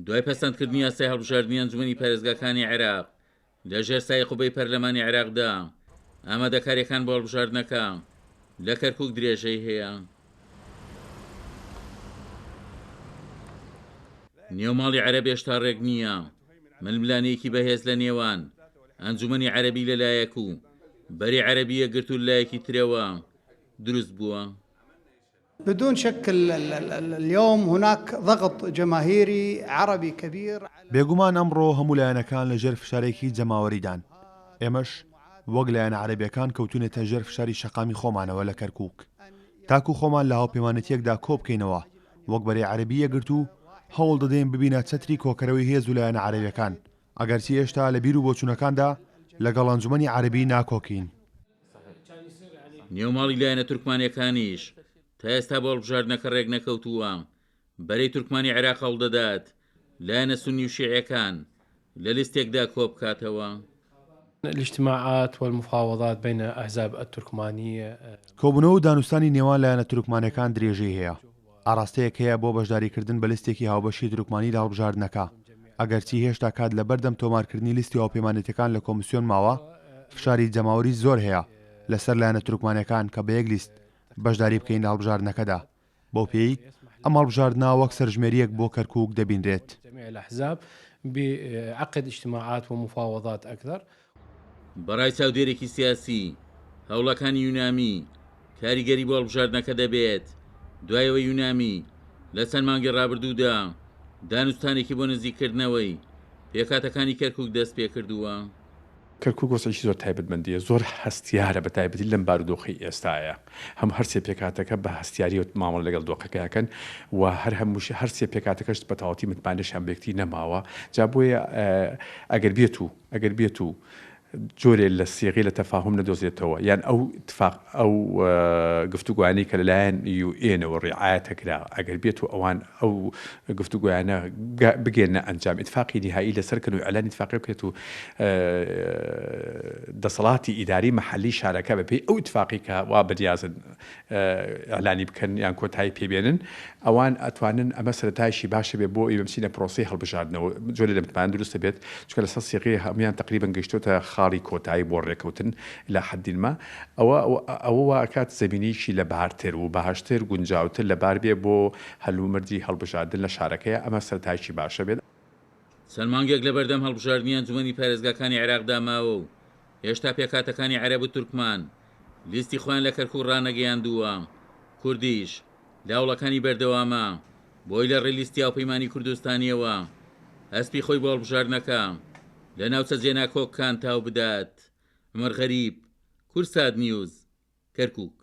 دوای پەسەندکردنی یاسای هەڵبژاردننی ئەنجومەنی پارێزگاکانی عێراق لەژێر سای قوبەی پەرلەمانی عێراقدا ئامادەکاریەکان بۆ هەڵبژاردنەکە لە کەرکووک درێژەی هەیە. نێوماڵی عەرەب هێشتا ڕێک نییە. ململانەیەکی بەهێز لە نێوان ئەنجومەنی عەرەبی لەلایەک و بەری عەرەبیە گرت و لایەکی ترەوە دروست بووە. بدون شك اليوم هناك ضغط جماهيري عربي كبير. بێگومان ئەمڕۆ هەموو لایەنەکان لەژێر فشارێکی جەماوەریدان. ئێمەش وەک لایەنە عەرەبیەکان کەوتونێتە ژێر فشاری شەقامی خۆمانەوە لە کەرکووک. تاکو خۆمان لە هاوپەیمانەتیەکدا کۆ بکەینەوە وەک بەرەی عەرەبی یەکگرت و هەوڵ دەدەین ببینە چەتری کۆکەرەوەی هێز و لایەنە عەرەبیەکان ئەگەرچی هێشتا لە بیر و بۆچوونەکاندا لەگەڵ ئەنجومەنی عەرەبی ناکۆکین. نێوماڵی لایەنە تورکمانیەکانیش تا ئێستا بۆ هەڵبژاردنەکە ڕێک نەکەوتووە. بەرەی تورکمانی عێراق هەوڵدەدات لایەنە سونی و شیعیەکان لە لیستێکدا کۆ بکاتەوە. الاجتماعات والمفاوضات بين أحزاب التركمانية کۆبوونەوە و دانوستانی نێوان لایەنە تورکمانەکان درێژەی هەیە. ئاراستەیەک هەیە بۆ بەشداریکردن بە لیستێکی هاوبەشی تورکمانی لە هەڵبژاردنەکە. ئەگەرچی هێشتا کات لە بەردەم تۆمارکردنی لیستی هاوپەیمانەتیەکان لە کۆمیسیۆن ماوە، فشاری جەماوەری زۆر هەیە لەسەر لایەنە تورکمانەکان کە بە یەک لیست بەشداری بکەین لە هەڵبژاردنەکەدا. بۆ پێی ئەم هەڵبژاردنە وەک سەرژمێریەک بۆ کەرکووک دەبینرێت. جميع الأحزاب بعقد اجتماعات ومفاوضات أكثر. بەڕای چاودێرێکی سیاسی هەوڵەکانی یونامی کاریگەری بۆ هەڵبژاردنەکە دەبێت دوایەوە یونامی لە چەند مانگی ڕابردوودا دانوستانێکی بۆ نزیککردنەوەی پێکاتەکانی کەرکووک دەست پێ کردووە. کەرکووک وەسەیکی زۆر تایبەتمەندیە، زۆر هەستیارە بە تایبەتی لەم بارودۆخی ئێستاە. هەم هەرسێ پێکاتەکە بە هەستیاری و مامەڵ لەگەڵ دۆخەکەیەکەن و هەمووش هەرسێ پێکاتەکەش بە تەواوەتی متمانەشیان بێکتی نەماوە. جا بۆیە ئەگەر بێت و جۆرێ لە سێغی لە تەفاهم نەدۆزێتەوە یان ئەو گفتوگویانەی کە لەلایەن UN-ەوە ڕێعایەتەکرا ئەگەر بێت و ئەوان ئەو گفتوگویانە بگێنە ئەنجام ئیتفاقی نهایی لەسەرکەن و ئەلانی اتفاقی بکرێت و دەسەڵاتی ئیداری مەحەلی شارەکە بەپێی ئەو اتفاقی کە وا بەدیازن ئەلانی بکەن یان کۆتایی پێبێنن، ئەوان ئەتوانن ئەمە سەرەتایشی باشە بێ بۆ ئیبمچینە پرۆسی هەڵبژاردنەوە. جۆرە لە متمان دروستە بێت چکە لەسەر سێغی هەمویان تقریبا گەیشتۆتە خاڵی کۆتایی بۆ ڕێکەوتن لە حەدینما. ئەوە کات زەمینیشی لە بارتر و باشتر گونجاوتر لەبار بێ بۆ هەلومردی هەڵبژاردن لە شارەکەیە. ئەمە سەرتایشی باشە بێت. چەند مانگێک لە بەردەم هەڵبژاردننی ئەنجومەنی پارێزگاکانی عێراقدا ماوە و هێشتا پێکاتەکانی عەرەب و تورکمان لیستی خۆیان لە کەرکووک ڕانەگەیاندووە. کوردیش لە هەوڵەکانی بەردەوامە بۆی لە ڕێلیستی هاوپەیمانی کوردستانیەوە هەسپی خۆی بۆ هەڵبژاردنەکە لە ناوچە جێناکۆکان تاو بدات. عومەر غەریب، کورسات نیوز، کەرکووک.